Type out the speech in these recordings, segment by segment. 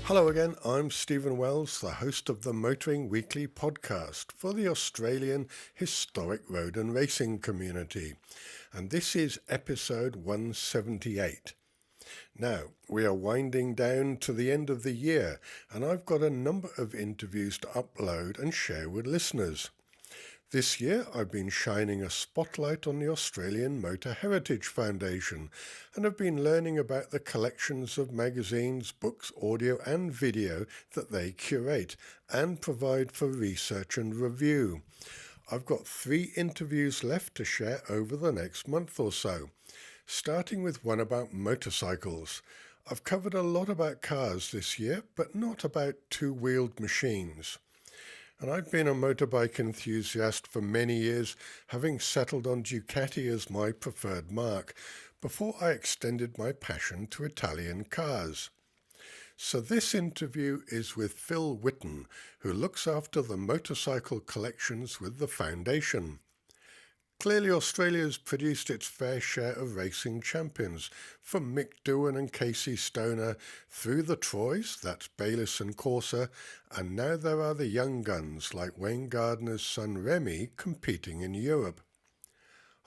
Hello again, I'm Stephen Wells, the host of the Motoring Weekly podcast for the Australian Historic Road and Racing community, and this is episode 178. Now, we are winding down to the end of the year, and I've got a number of interviews to upload and share with listeners. This year I've been shining a spotlight on the Australian Motor Heritage Foundation and have been learning about the collections of magazines, books, audio and video that they curate and provide for research and review. I've got 3 interviews left to share over the next month or so, starting with one about motorcycles. I've covered a lot about cars this year, but not about two-wheeled machines. And I've been a motorbike enthusiast for many years, having settled on Ducati as my preferred marque, before I extended my passion to Italian cars. So this interview is with Phil Whitton, who looks after the motorcycle collections with the foundation. Clearly Australia's produced its fair share of racing champions, from Mick Doohan and Casey Stoner through the Troys, that's Bayliss and Corsa, and now there are the young guns like Wayne Gardner's son Remy competing in Europe.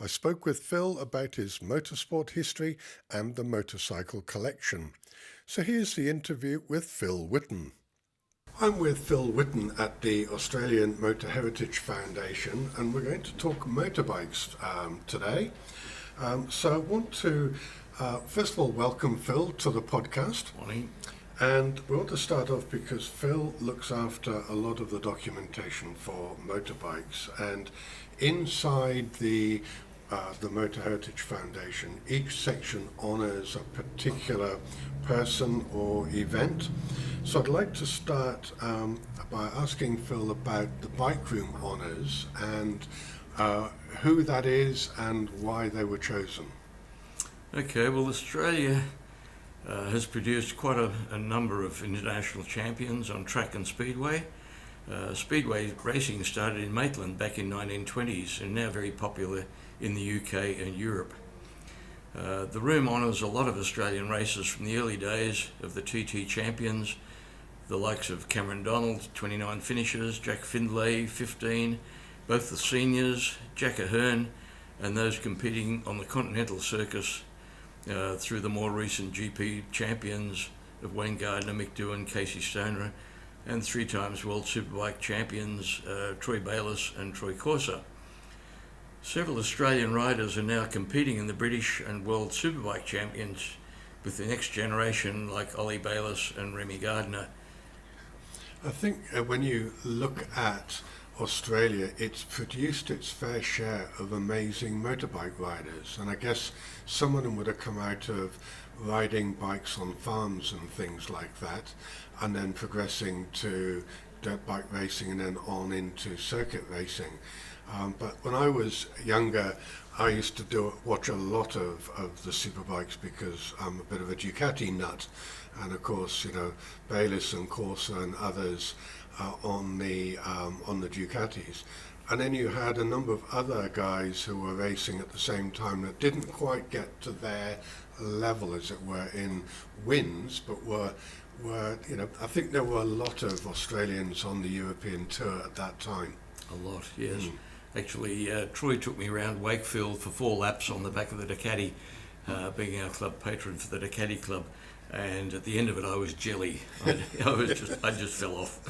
I spoke with Phil about his motorsport history and the motorcycle collection. So here's the interview with Phil Whitton. I'm with Phil Whitton at the Australian Motor Heritage Foundation, and we're going to talk motorbikes today. So I want to, first of all, welcome Phil to the podcast. Morning. And we want to start off because Phil looks after a lot of the documentation for motorbikes, and inside the Motor Heritage Foundation, each section honours a particular person or event. So I'd like to start by asking Phil about the Bike Room honours and who that is and why they were chosen. Okay, well, Australia has produced quite a number of international champions on track and speedway. Speedway racing started in Maitland back in 1920s and now very popular in the UK and Europe. The Room honours a lot of Australian racers from the early days of the TT champions, the likes of Cameron Donald, 29 finishes, Jack Findlay, 15, both the seniors, Jack Ahern, and those competing on the continental circus through the more recent GP champions of Wayne Gardner, Mick Doohan, Casey Stoner, and 3 times World Superbike champions Troy Bayliss and Troy Corsa. Several Australian riders are now competing in the British and World Superbike champions with the next generation like Ollie Bayliss and Remy Gardner. I think when you look at Australia, it's produced its fair share of amazing motorbike riders, and I guess some of them would have come out of riding bikes on farms and things like that, and then progressing to dirt bike racing and then on into circuit racing. But when I was younger, I used to watch a lot of the superbikes because I'm a bit of a Ducati nut, and of course, you know, Bayliss and Corsa and others on the Ducatis. And then you had a number of other guys who were racing at the same time that didn't quite get to their level, as it were, in wins, but were you know, I think there were a lot of Australians on the European tour at that time. A lot, yes. Actually, Troy took me around Wakefield for 4 laps on the back of the Ducati, being our club patron for the Ducati club. And at the end of it, I was jelly. I just fell off.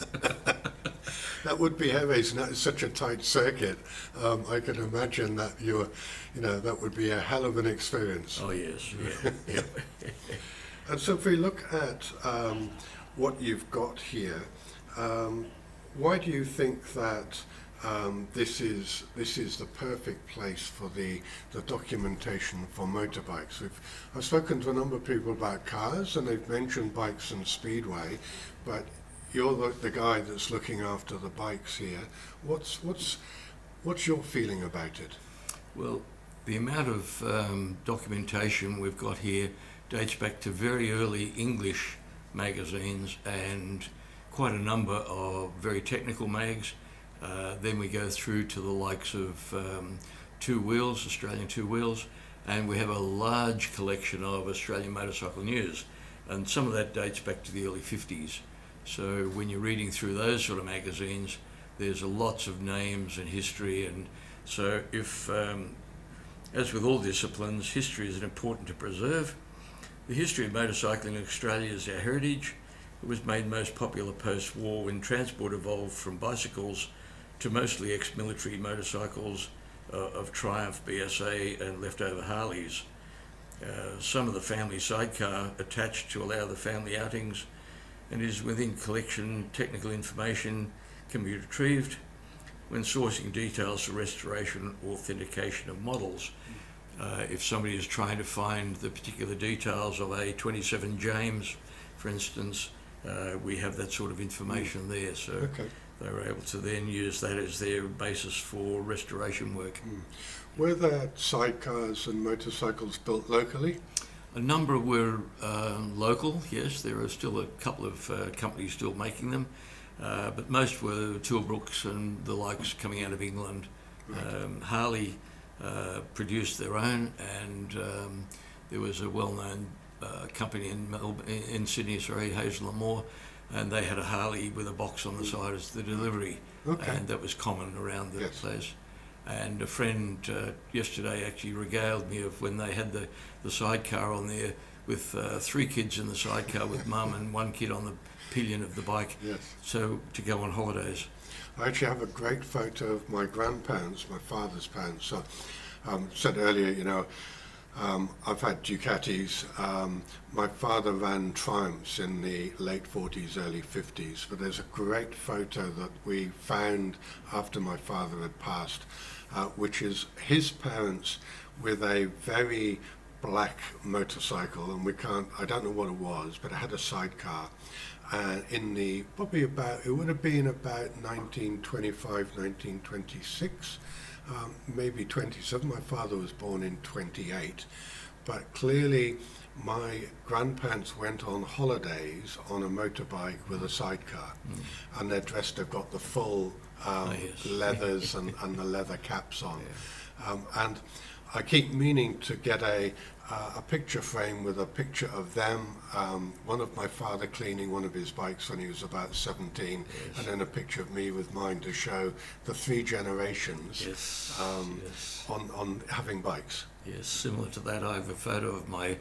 That would be heavy. It's such a tight circuit. I can imagine that that would be a hell of an experience. Oh yes, yeah. And so, if we look at what you've got here, why do you think that this is the perfect place for the documentation for motorbikes? I've spoken to a number of people about cars, and they've mentioned bikes and speedway, but you're the guy that's looking after the bikes here. What's your feeling about it? Well, the amount of documentation we've got here dates back to very early English magazines and quite a number of very technical mags. Then we go through to the likes of Australian two wheels, and we have a large collection of Australian motorcycle news. and some of that dates back to the early 50s. So when you're reading through those sort of magazines, there's lots of names and history, and so if, as with all disciplines, history is important to preserve. The history of motorcycling in Australia is our heritage. It was made most popular post-war when transport evolved from bicycles to mostly ex-military motorcycles of Triumph, BSA and leftover Healeys. Some of the family sidecar attached to allow the family outings, and is within collection. Technical information can be retrieved when sourcing details for restoration or authentication of models. If somebody is trying to find the particular details of a 27 James, for instance, we have that sort of information there, so they were able to then use that as their basis for restoration work. Were there sidecars and motorcycles built locally? A number were local, yes. There are still a couple of companies still making them, but most were Toolbrooks and the likes coming out of England. Harley produced their own, and there was a well-known company in Sydney, Hazel and Moore, and they had a Harley with a box on the side as the delivery, and that was common around the place. And a friend yesterday actually regaled me of when they had the sidecar on there with 3 kids in the sidecar with mum and 1 kid on the pillion of the bike, so to go on holidays. I actually have a great photo of my grandparents, my father's parents. So, said earlier, I've had Ducatis. My father ran Triumphs in the late 40s, early 50s, but there's a great photo that we found after my father had passed, which is his parents with a very black motorcycle, and I don't know what it was, but it had a sidecar. And it would have been about 1925, 1926. Maybe 27. My father was born in 28, but clearly my grandparents went on holidays on a motorbike with a sidecar, and they're dressed, they've got the full leathers and the leather caps on. And I keep meaning to get a picture frame with a picture of them, one of my father cleaning one of his bikes when he was about 17, and then a picture of me with mine to show the 3 generations on having bikes. Yes, similar to that, I have a photo of my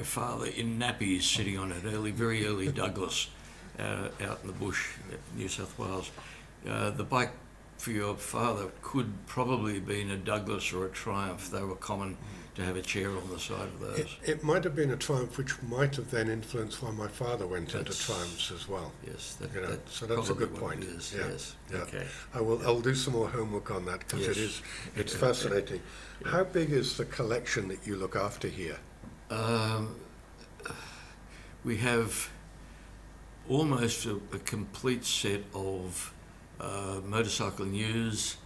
father in nappies sitting on an very early Douglas out in the bush, New South Wales. The bike for your father could probably have been a Douglas or a Triumph. They were common to have a chair on the side of those. It might have been a Triumph, which might have then influenced why my father went into Triumphs as well. Yes, so that's a good point. Yes. Okay. I'll do some more homework on that, because it's fascinating. How big is the collection that you look after here? We have almost a complete set of motorcycle news,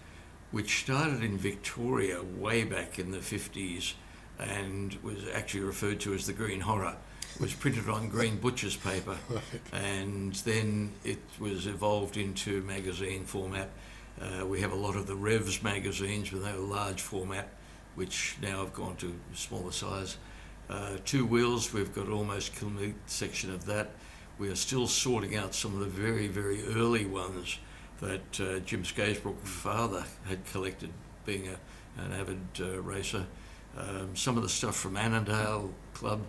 which started in Victoria way back in the 50s and was actually referred to as the Green Horror. It was printed on green butcher's paper, and then it was evolved into magazine format. We have a lot of the Revs magazines, but they were large format, which now have gone to smaller size. 2 wheels, we've got almost a complete section of that. We are still sorting out some of the very early ones that Jim Skaysbrook's father had collected, being an avid racer. Some of the stuff from Annandale Club,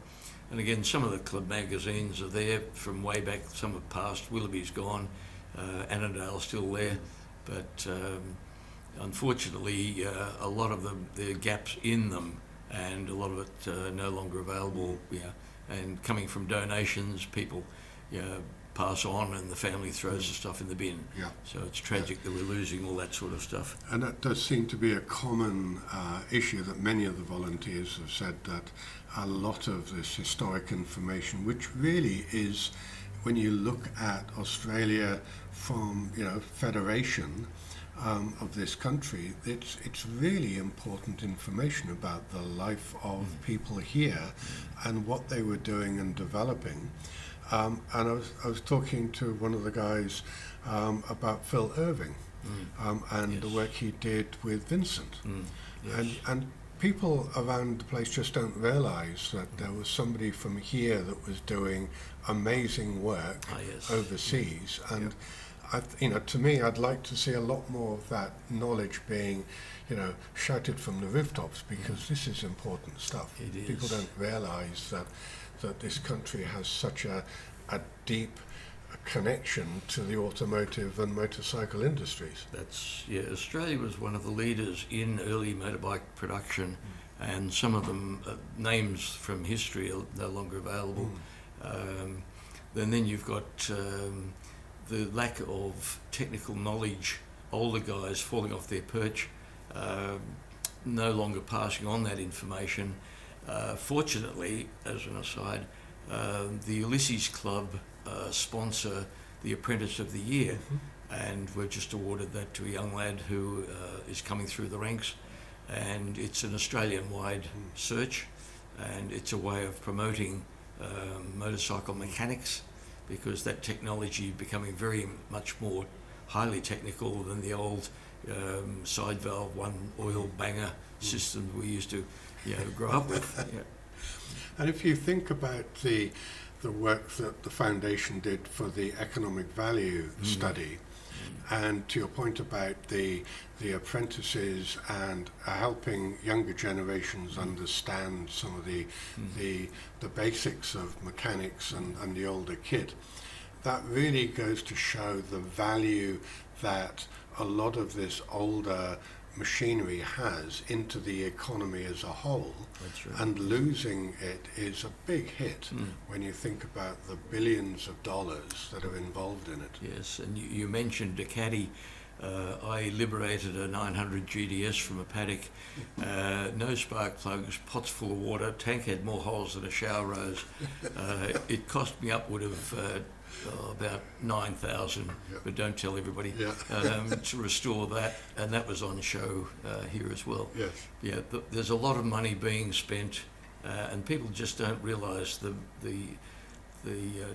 and again some of the club magazines are there from way back. Some have passed, Willoughby's gone, Annandale's still there, but unfortunately a lot of them, there are gaps in them, and a lot of it no longer available. And coming from donations, people pass on, and the family throws the stuff in the bin. So it's tragic that we're losing all that sort of stuff. And that does seem to be a common issue, that many of the volunteers have said that a lot of this historic information, which really is, when you look at Australia from federation of this country, it's really important information about the life of people here and what they were doing and developing. And I was talking to one of the guys about Phil Irving and the work he did with Vincent. And people around the place just don't realise that there was somebody from here that was doing amazing work Yes. overseas, and Yep. to me, I'd like to see a lot more of that knowledge being, shouted from the rooftops, because this is important stuff. It is. People don't realise that this country has such a deep connection to the automotive and motorcycle industries. Australia was one of the leaders in early motorbike production, and some of them names from history are no longer available. Then you've got the lack of technical knowledge, older guys falling off their perch, no longer passing on that information. Fortunately, as an aside, the Ulysses Club sponsor the Apprentice of the Year, and we've just awarded that to a young lad who is coming through the ranks, and it's an Australian-wide search, and it's a way of promoting motorcycle mechanics, because that technology becoming very much more highly technical than the old side valve, one oil banger system we used to grow up with. Yeah. And if you think about the work that the foundation did for the economic value study, and to your point about the apprentices and helping younger generations understand some of the basics of mechanics and the older kit, that really goes to show the value that a lot of this older machinery has into the economy as a whole. That's right. And losing it is a big hit when you think about the billions of dollars that are involved in it. Yes, and you mentioned Ducati. I liberated a 900 GDS from a paddock. No spark plugs, pots full of water, tank had more holes than a shower rose. It cost me upward of about 9,000, but don't tell everybody, to restore that, and that was on show here as well. Yes. Yeah, there's a lot of money being spent, and people just don't realise the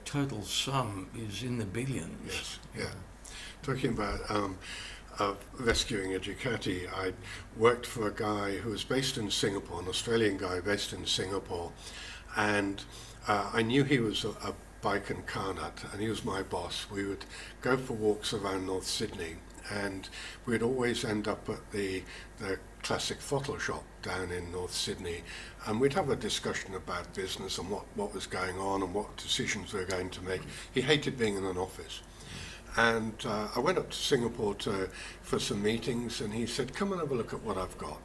total sum is in the billions. Yes. Yeah. Talking about rescuing a Ducati, I worked for a guy who was based in Singapore, an Australian guy based in Singapore, and I knew he was a bike and car nut, and he was my boss. We would go for walks around North Sydney, and we'd always end up at the classic photo shop down in North Sydney, and we'd have a discussion about business and what was going on and what decisions we were going to make. He hated being in an office. And I went up to Singapore for some meetings, and he said, come and have a look at what I've got.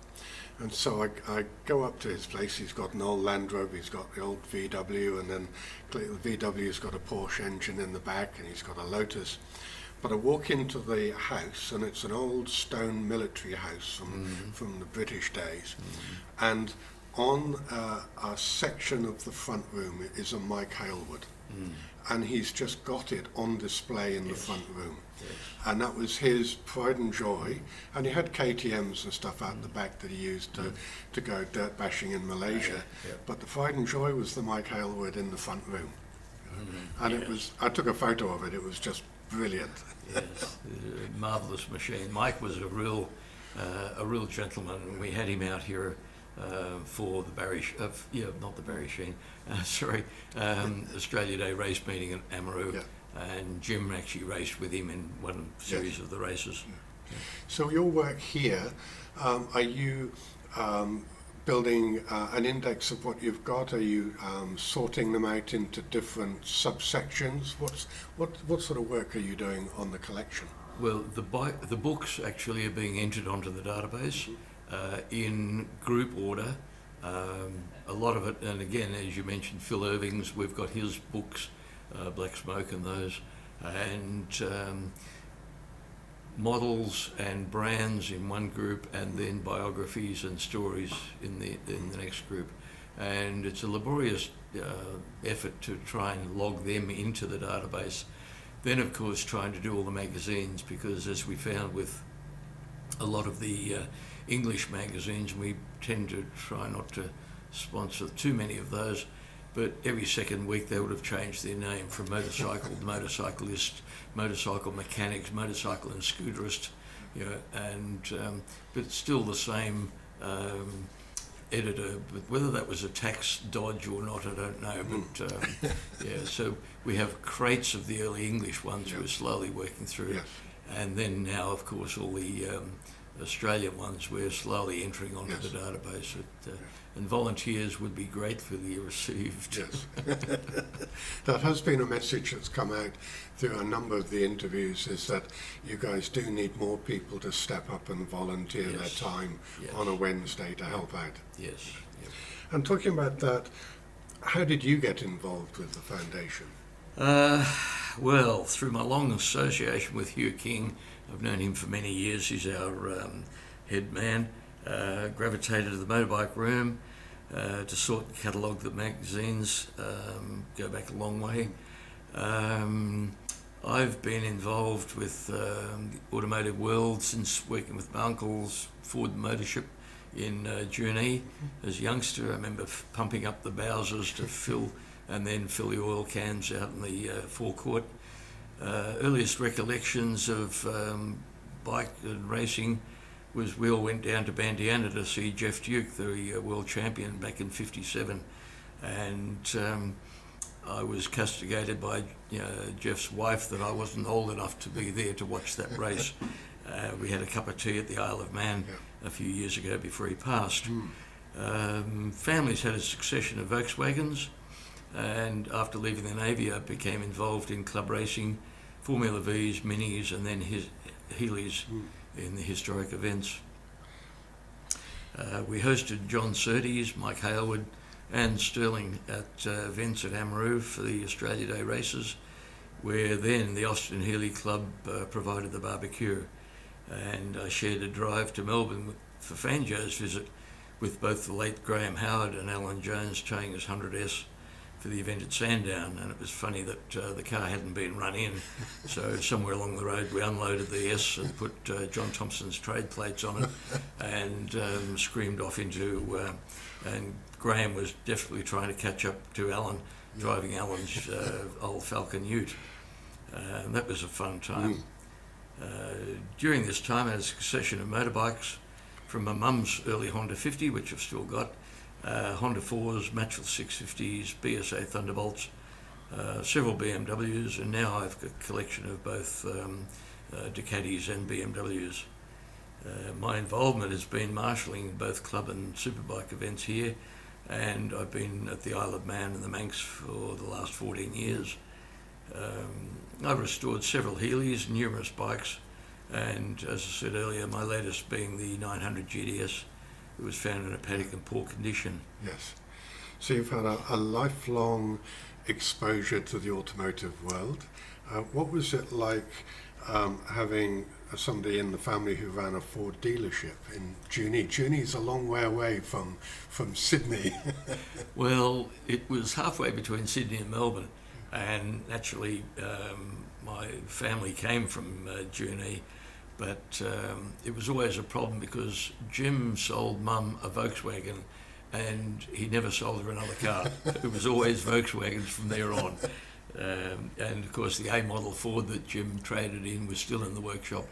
And so I go up to his place. He's got an old Land Rover, he's got the old VW, and then the VW's got a Porsche engine in the back, and he's got a Lotus. But I walk into the house, and it's an old stone military house from the British days. And on a section of the front room is a Mike Hailwood. And he's just got it on display in the front room. Yes. And that was his pride and joy. And he had KTMs and stuff out the back that he used to go dirt bashing in Malaysia. But the pride and joy was the Mike Hailwood in the front room. And it was, I took a photo of it, it was just brilliant. Yes, a marvellous machine. Mike was a real gentleman, and we had him out here for the Australia Day race meeting at Amaru, and Jim actually raced with him in one series of the races. So your work here, are you building an index of what you've got? Are you sorting them out into different subsections? What sort of work are you doing on the collection? Well, the books actually are being entered onto the database in group order. A lot of it, and again, as you mentioned, Phil Irving's, we've got his books, Black Smoke and those, and models and brands in one group, and then biographies and stories in the next group. And it's a laborious effort to try and log them into the database. Then, of course, trying to do all the magazines, because as we found with a lot of the English magazines, we tend to try not to sponsor too many of those, but every second week they would have changed their name from motorcycle to motorcyclist, motorcycle mechanics, motorcycle and scooterist, and but still the same editor, but whether that was a tax dodge or not, I don't know. But yeah, so we have crates of the early English ones we're slowly working through. Yes. And then now, of course, all the Australian ones we're slowly entering onto the database. And volunteers would be gratefully received. Yes. That has been a message that's come out through a number of the interviews, is that you guys do need more people to step up and volunteer their time on a Wednesday to help out. Yes. Yep. And talking about that, how did you get involved with the foundation? Well, through my long association with Hugh King, I've known him for many years. He's our head man. Gravitated to the motorbike room to sort and catalogue the magazines, go back a long way. I've been involved with the automotive world since working with my uncle's Ford Motorship in Junee. As a youngster, I remember pumping up the Bowsers to fill the oil cans out in the forecourt. Earliest recollections of bike and racing was we all went down to Bandiana to see Jeff Duke, the world champion, back in '57, and I was castigated by Jeff's wife that I wasn't old enough to be there to watch that race. We had a cup of tea at the Isle of Man a few years ago before he passed. Families had a succession of Volkswagens, and after leaving the Navy I became involved in club racing, Formula Vs, Minis, and then Healeys in the historic events. We hosted John Surtees, Mike Hailwood and Sterling at events at Amaroo for the Australia Day races, where then the Austin Healey Club provided the barbecue, and I shared a drive to Melbourne for Fangio's visit with both the late Graham Howard and Alan Jones towing his 100S for the event at Sandown. And it was funny that the car hadn't been run in, so somewhere along the road we unloaded the S and put John Thompson's trade plates on it and screamed off into and Graham was desperately trying to catch up to Alan, driving Alan's old Falcon Ute. And that was a fun time. During this time I had a succession of motorbikes, from my mum's early Honda 50, which I've still got, Honda 4s, Matchel 650s, BSA Thunderbolts, several BMWs, and now I've got a collection of both Ducatis and BMWs. My involvement has been marshalling both club and superbike events here, and I've been at the Isle of Man and the Manx for the last 14 years. I've restored several Healeys, numerous bikes, and as I said earlier, my latest being the 900 GDS. It was found in a paddock in poor condition. Yes. So you've had a lifelong exposure to the automotive world. What was it like having somebody in the family who ran a Ford dealership in Junee? Junee's a long way away from Sydney. Well, it was halfway between Sydney and Melbourne, and naturally my family came from Junee. But it was always a problem because Jim sold Mum a Volkswagen and he never sold her another car. It was always Volkswagens from there on. And of course the A model Ford that Jim traded in was still in the workshop.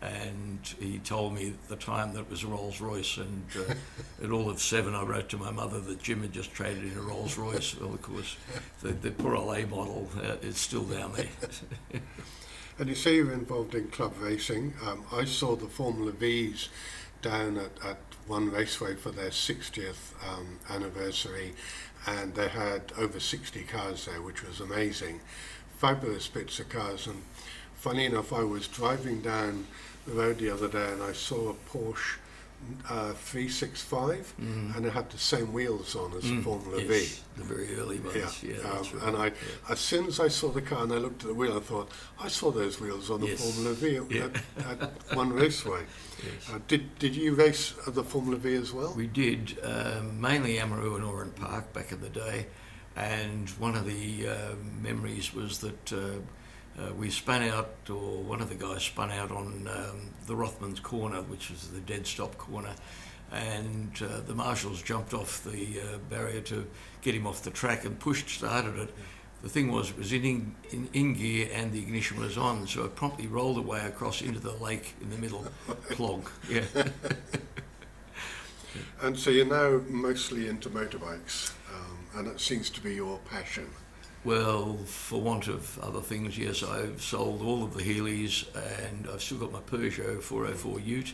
And he told me at the time that it was a Rolls Royce, and at all of 7 I wrote to my mother that Jim had just traded in a Rolls Royce. Well, of course, the poor old A model is still down there. And you say you're involved in club racing. I saw the Formula Vs down at one raceway for their 60th anniversary, and they had over 60 cars there, which was amazing. Fabulous bits of cars. And funny enough, I was driving down the road the other day and I saw a Porsche 365, and it had the same wheels on as the Formula V. The very early ones. Yeah, that's right. And as soon as I saw the car and I looked at the wheel, I thought, I saw those wheels on the Formula V at one raceway. Yes. Did you race the Formula V as well? We did, mainly Amaroo and Oran Park back in the day, and one of the memories was that we spun out, or one of the guys spun out on the Rothmans corner, which was the dead stop corner, and the marshals jumped off the barrier to get him off the track and started it. The thing was, it was in gear and the ignition was on, so it promptly rolled away across into the lake in the middle, clog. Yeah. And so you're now mostly into motorbikes, and it seems to be your passion. Well, for want of other things, yes, I've sold all of the Healeys, and I've still got my Peugeot 404 Ute,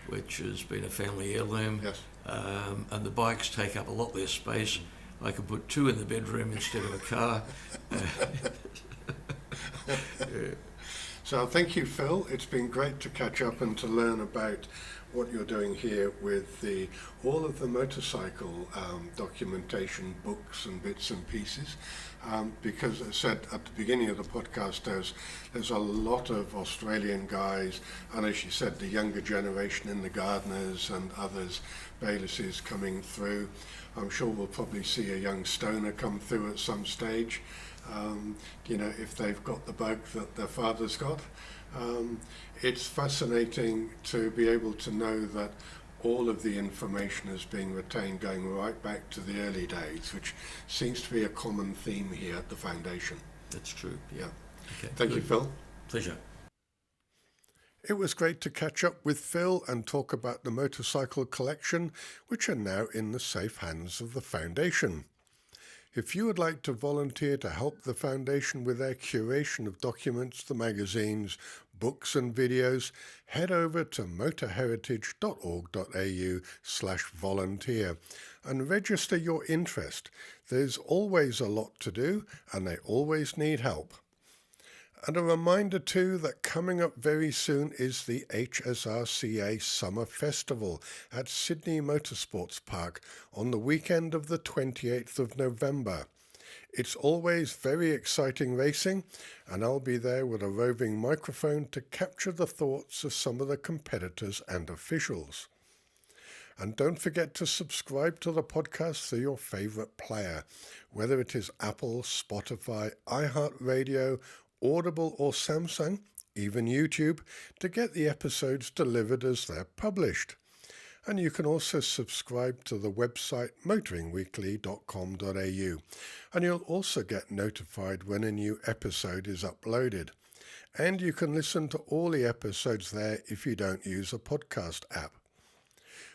which has been a family heirloom. Yes. And the bikes take up a lot less space. I could put two in the bedroom instead of a car. Yeah. So thank you, Phil. It's been great to catch up and to learn about what you're doing here with all of the motorcycle documentation, books and bits and pieces. Because as I said at the beginning of the podcast, there's a lot of Australian guys, and as you said, the younger generation in the Gardeners and others, Baylisses coming through. I'm sure we'll probably see a young stoner come through at some stage, if they've got the bug that their father's got. It's fascinating to be able to know that all of the information is being retained going right back to the early days, which seems to be a common theme here at the Foundation. That's true. Yeah. Okay. Thank you, Phil. Pleasure. It was great to catch up with Phil and talk about the motorcycle collection, which are now in the safe hands of the Foundation. If you would like to volunteer to help the Foundation with their curation of documents, the magazines, books and videos, head over to motorheritage.org.au/volunteer and register your interest. There's always a lot to do and they always need help. And a reminder too that coming up very soon is the HSRCA Summer Festival at Sydney Motorsports Park on the weekend of the 28th of November. It's always very exciting racing, and I'll be there with a roving microphone to capture the thoughts of some of the competitors and officials. And don't forget to subscribe to the podcast through your favourite player, whether it is Apple, Spotify, iHeartRadio, Audible or Samsung, even YouTube, to get the episodes delivered as they're published. And you can also subscribe to the website motoringweekly.com.au, and you'll also get notified when a new episode is uploaded. And you can listen to all the episodes there if you don't use a podcast app.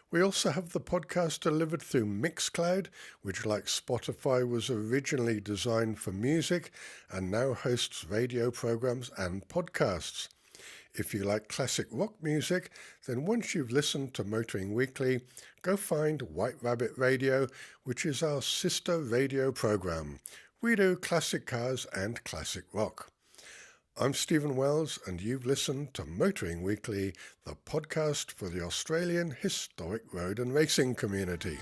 We also have the podcast delivered through Mixcloud, which like Spotify was originally designed for music and now hosts radio programs and podcasts. If you like classic rock music, then once you've listened to Motoring Weekly, go find White Rabbit Radio, which is our sister radio program. We do classic cars and classic rock. I'm Stephen Wells, and you've listened to Motoring Weekly, the podcast for the Australian historic road and racing community.